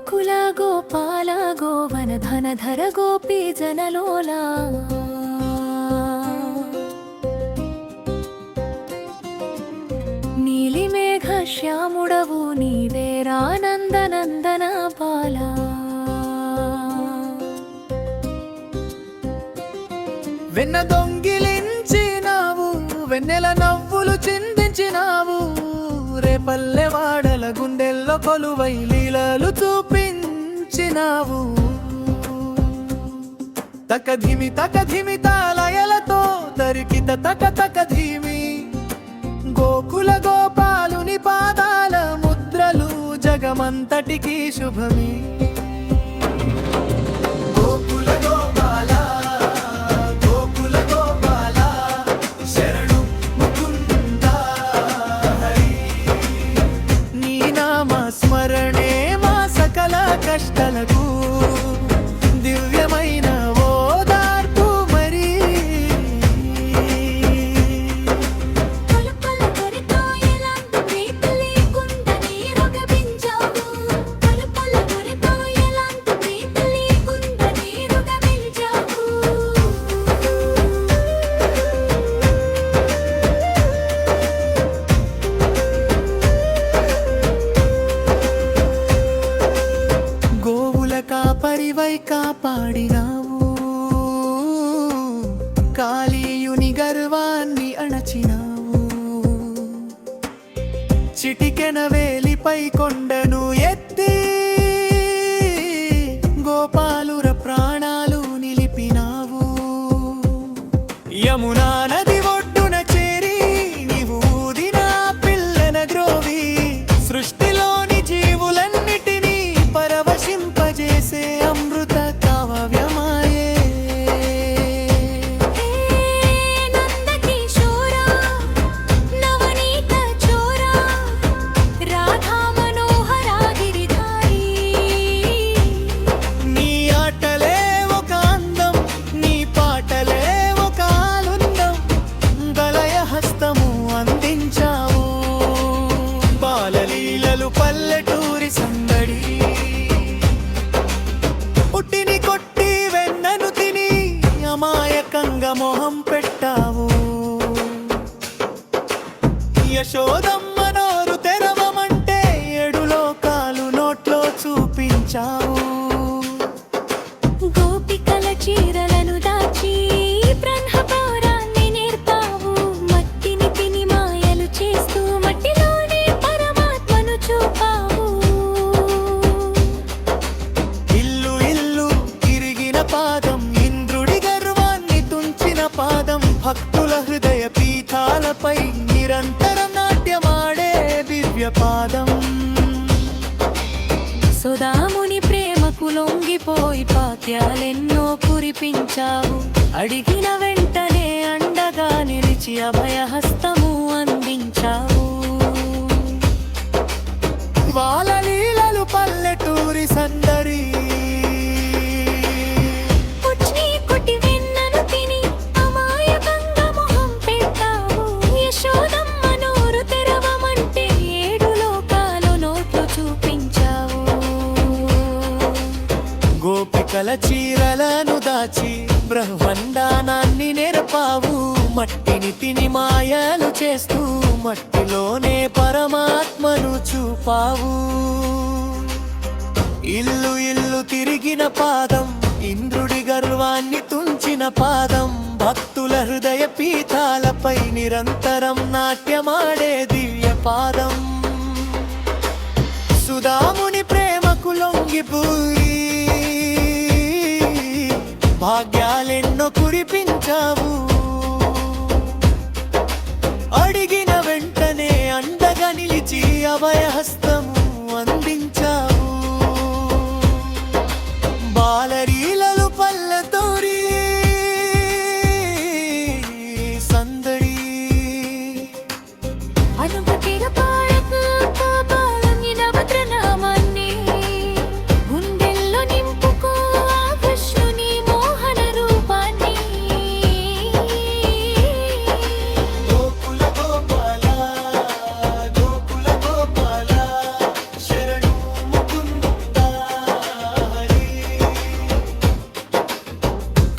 గోకుల గోపాల గోవన ధనధర గోపీ జనలోలా నీలిమేఘ శ్యాముడవు నీవేరా నందనందన బాలా వెన్న దొంగిలించినావు వెన్నెల నవ్వులు చిందించినావు రేపల్లె వాడల గుండెల్లో కొలువై లీలలు చూపించినావు తకధిమి తాలయలతో తరికిత తకధిమి గోకుల గోపాలుని పాదాల ముద్రలు జగమంతటికి శుభమి స్మరణే మా సకల కష్టలకు దివ్యమైన ఓదార్పు మరి కాపరివై కాపాడినావు కాళీయుని గర్వాన్ని అణచినావు చిటికెన వేలిపై కొండను ఎత్తి గోపాలుర ప్రాణాలు నిలిపినావు యమునా నది ఒడ్డున చేరి నీవు ఊదిన పిల్లన గ్రోవి సృష్టిలోని జీవులన్నిటినీ పరవశింపజేసే అమృత కావ్యమాయే నీ ఆటలే ఒక అందం నీ పాటలే ఒక ఆనందం గలయ హస్తము అందించావు బాలలీలలు పల్లెటూరి సందడి పుట్టిని కొట్టి వెన్నను తిని అమాయకంగా మొహం పెట్టావు యశోదమ్మ నోరు తెరవమంటే 7 లోకాలు నోట్లో చూపించావు గోపికల చీరలను దాచి బ్రహ్మపౌరాన్ని నేర్పావు మట్టిని తిని మాయలు చేస్తూ మట్టిలోనే పరమాత్మను చూపావు ఇల్లు తిరిగిన పాదం ఇంద్రుడి గర్వాన్ని తుంచిన పాదం భక్తుల హృదయ పీఠాలపై నిరంతరం నాట్యమాడే దివ్య పాదం సుధాముని ప్రేమకు లొంగిపోయి పాత్యాలెన్నో కురిపించావు అడిగిన వెంటనే అండగా నిలిచి అభయహస్తము అందించావు బాలలీలలు పల్లెటూరి సందడి గోపికల చీరలను దాచి బ్రహ్మాండానాన్ని నేర్పావు మట్టిని తిని మాయలు చేస్తూ మట్టిలోనే పరమాత్మను చూపావు ఇల్లు తిరిగిన పాదం ఇంద్రుడి గర్వాన్ని తుంచిన పాదం భక్తుల హృదయ పీఠాలపై నిరంతరం నాట్యమాడే దివ్య పాదం సుధాముని ప్రేమకు లొంగిపోయి భాగ్యాలెన్నో కురిపించావు అడిగిన వెంటనే అండగా నిలిచి అభయహస్తము అందించావు బాలలీలలు పల్లెటూరి సందడి గుండెల్లో నింపుకో ఆ కృష్ణుని మోహన రూపాన్ని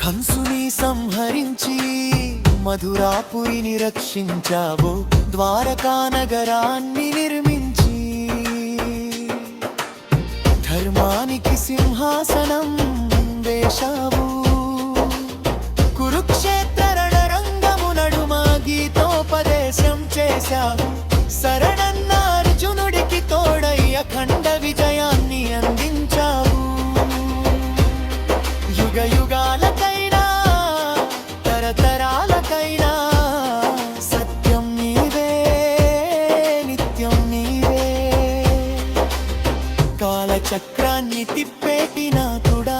కంసుని సంహరించి మధురాపురిని రక్షించావు, ద్వారకా నగరాన్ని నిర్మించి ధర్మానికి సింహాసనం వేశావు. కురుక్షేత్ర రణరంగము నడుమ గీతోపదేశం చేశావు, శరణన్న అర్జునుడికి తోడై అఖండ విజయాన్ని అందించావు. యుగ యుగాలకైనా తరతరాలకైనా సత్యం నీవే, నిత్యం నీవే. కాలచక్రాన్ని తిప్పేటి నాథుడా,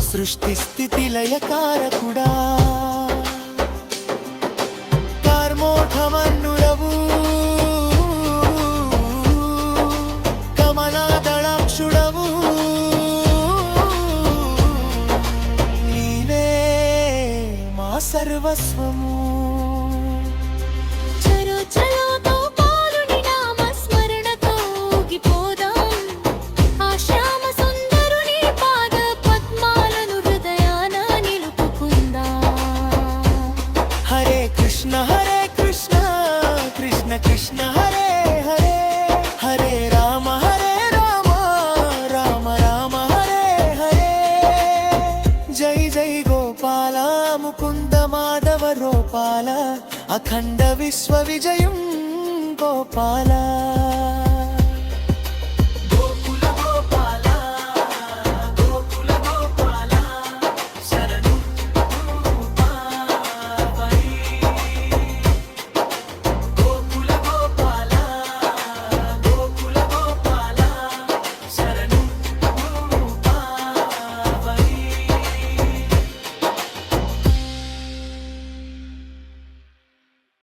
సృష్టి స్థితి లయకారకుడా. కార్మోఢమన్నురవు, కమలాదళాక్షుడవు, నీవే మా సర్వస్వము. చలో చలో గోపాలుని నామ స్మరణతో ఊగిపోదాం, ఆ శ్యామ సుందరుని పాద పద్మాలను హృదయాన నిలుపుకుందాం. హరే కృష్ణ కృష్ణ కృష్ణ హరే హరే, హరే రామ రామ రామ హరే హరే. జై జై గోపాల ముకుంద మాధవ రూపాల, అఖండ విశ్వ విజయం గోపాల.